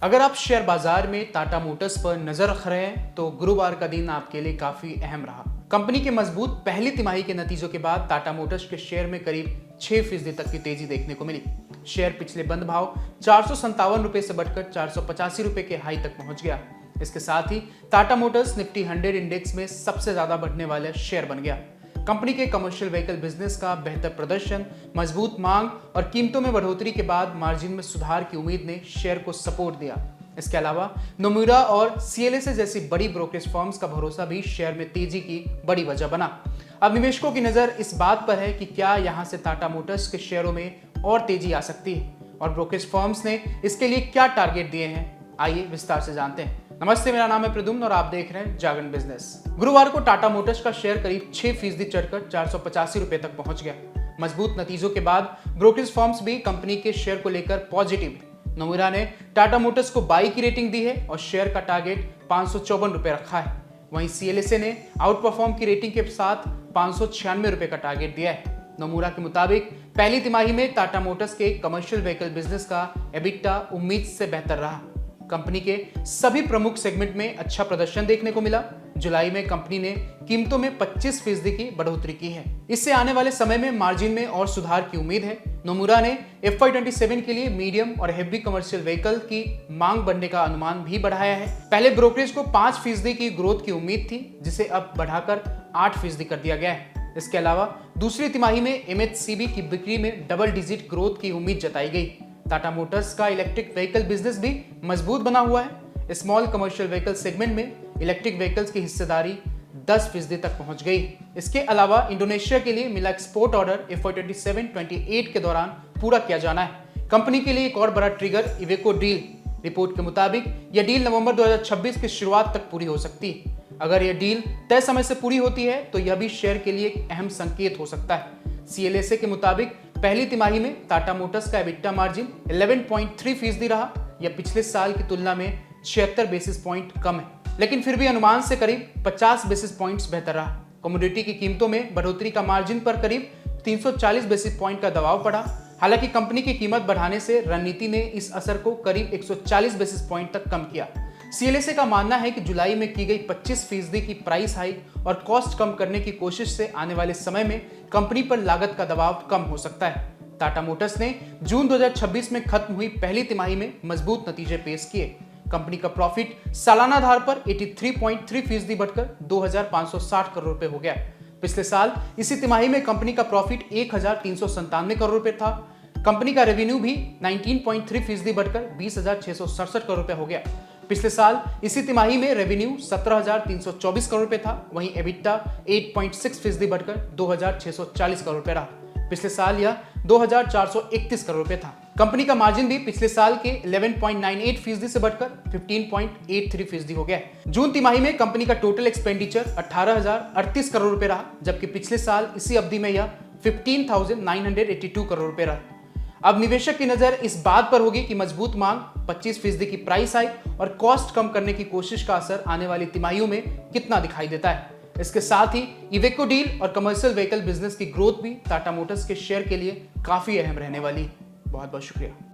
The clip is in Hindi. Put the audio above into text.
अगर आप शेयर बाजार में टाटा मोटर्स पर नजर रख रहे हैं तो गुरुवार का दिन आपके लिए काफी अहम रहा। कंपनी के मजबूत पहली तिमाही के नतीजों के बाद टाटा मोटर्स के शेयर में करीब 6% तक की तेजी देखने को मिली। शेयर पिछले बंद भाव 457 रुपए से बढ़कर 485 रुपए के हाई तक पहुंच गया। इसके साथ ही टाटा मोटर्स निफ्टी 100 इंडेक्स में सबसे ज्यादा बढ़ने वाला शेयर बन गया। कंपनी के कमर्शियल व्हीकल बिजनेस का बेहतर प्रदर्शन, मजबूत मांग और कीमतों में बढ़ोतरी के बाद मार्जिन में सुधार की उम्मीद ने शेयर को सपोर्ट दिया। इसके अलावा नोमुरा और सीएलएसए जैसी बड़ी ब्रोकरेज फर्म्स का भरोसा भी शेयर में तेजी की बड़ी वजह बना। अब निवेशकों की नजर इस बात पर है कि क्या यहां से टाटा मोटर्स के शेयरों में और तेजी आ सकती है और ब्रोकरेज फर्म्स ने इसके लिए क्या टारगेट दिए हैं। आइए विस्तार से जानते हैं। नमस्ते, मेरा नाम है प्रद्युम्न और आप देख रहे हैं जागरण बिजनेस। गुरुवार को टाटा मोटर्स का शेयर करीब 6% चढ़कर 485 रुपए तक पहुंच गया। मजबूत नतीजों के बाद ब्रोकरेज फर्म्स भी कंपनी के शेयर को लेकर पॉजिटिव है। नोमुरा ने टाटा मोटर्स को बाई की रेटिंग दी है और शेयर का टारगेट 554 रुपए रखा है। वहीं सीएलएसए ने आउट परफॉर्म की रेटिंग के साथ 596 रुपए का टारगेट दिया है। नोमुरा के मुताबिक पहली तिमाही में टाटा मोटर्स के कमर्शियल व्हीकल बिजनेस का एबिटा उम्मीद से बेहतर रहा। कंपनी के सभी प्रमुख सेगमेंट में अच्छा प्रदर्शन देखने को मिला। जुलाई में कंपनी ने कीमतों में 25% की बढ़ोतरी की है। इससे आने वाले समय में मार्जिन में और सुधार की उम्मीद है। नोमुरा ने FY27 के लिए मीडियम और हेवी कमर्शियल व्हीकल की मांग बढ़ने का अनुमान भी बढ़ाया है। पहले ब्रोकरेज को 5% की ग्रोथ की उम्मीद थी, जिसे अब बढ़ाकर 8% कर दिया गया है। इसके अलावा दूसरी तिमाही में MHCV की बिक्री में डबल डिजिट ग्रोथ की उम्मीद जताई गई। टाटा मोटर्स का इलेक्ट्रिक व्हीकल बिजनेस भी मजबूत बना हुआ है। स्मॉल कमर्शियल व्हीकल सेगमेंट में इलेक्ट्रिक व्हीकल्स की हिस्सेदारी 10% तक पहुंच गई। इसके अलावा इंडोनेशिया के लिए मिला एक्सपोर्ट ऑर्डर FY27-28 के दौरान पूरा किया जाना है। कंपनी के लिए एक और बड़ा ट्रिगर इवेको डील। रिपोर्ट के मुताबिक यह डील नवंबर 2026 की शुरुआत तक पूरी हो सकती है। अगर यह डील तय समय से पूरी होती है तो यह भी शेयर के लिए एक अहम संकेत हो सकता है। सीएलएसए के मुताबिक पहली तिमाही में टाटा मोटर्स का एबिटा मार्जिन 11.3% रहा। यह पिछले साल की तुलना में 76 बेसिस पॉइंट कम है, लेकिन फिर भी अनुमान से करीब 50 बेसिस पॉइंट्स बेहतर रहा। कमोडिटी की कीमतों में बढ़ोतरी का मार्जिन पर करीब 340 बेसिस पॉइंट का दबाव पड़ा। हालांकि कंपनी की कीमत बढ़ाने से रणनीति ने इस असर को करीब 140 बेसिस पॉइंट तक कम किया। सीएलएसए का मानना है कि जुलाई में की गई 25% की प्राइस हाइक और कॉस्ट कम करने की कोशिश से आने वाले समय में कंपनी पर लागत का दबाव कम हो सकता है। टाटा मोटर्स ने जून 2026 में खत्म हुई पहली तिमाही में मजबूत नतीजे पेश किए। कंपनी का प्रॉफिट सालाना आधार पर 83.3% बढ़कर 2,560 करोड़ रुपए हो गया। पिछले साल इसी तिमाही में कंपनी का प्रॉफिट 1,397 करोड़ रुपए था। कंपनी का रेवेन्यू भी 19.3% बढ़कर 20,667 करोड़ रुपए हो गया। पिछले साल इसी तिमाही में रेवेन्यू 17,324 करोड़ रुपए था। वहीं एबिटा 8.6% बढ़कर 2,640 करोड़ रुपए रहा। पिछले साल यह 2,431 करोड़ रुपए था। कंपनी का मार्जिन भी पिछले साल के 11.98% से बढ़कर 15.83% हो गया। जून तिमाही में कंपनी का टोटल एक्सपेंडिचर 18,038 करोड़ रुपए रहा, जबकि पिछले साल इसी अवधि में यह 15,982 करोड़ रुपए रहा। अब निवेशक की नजर इस बात पर होगी कि मजबूत मांग, 25% की प्राइस हाइक और कॉस्ट कम करने की कोशिश का असर आने वाली तिमाहियों में कितना दिखाई देता है। इसके साथ ही इवेको डील और कमर्शियल व्हीकल बिजनेस की ग्रोथ भी टाटा मोटर्स के शेयर के लिए काफी अहम रहने वाली है। बहुत बहुत शुक्रिया।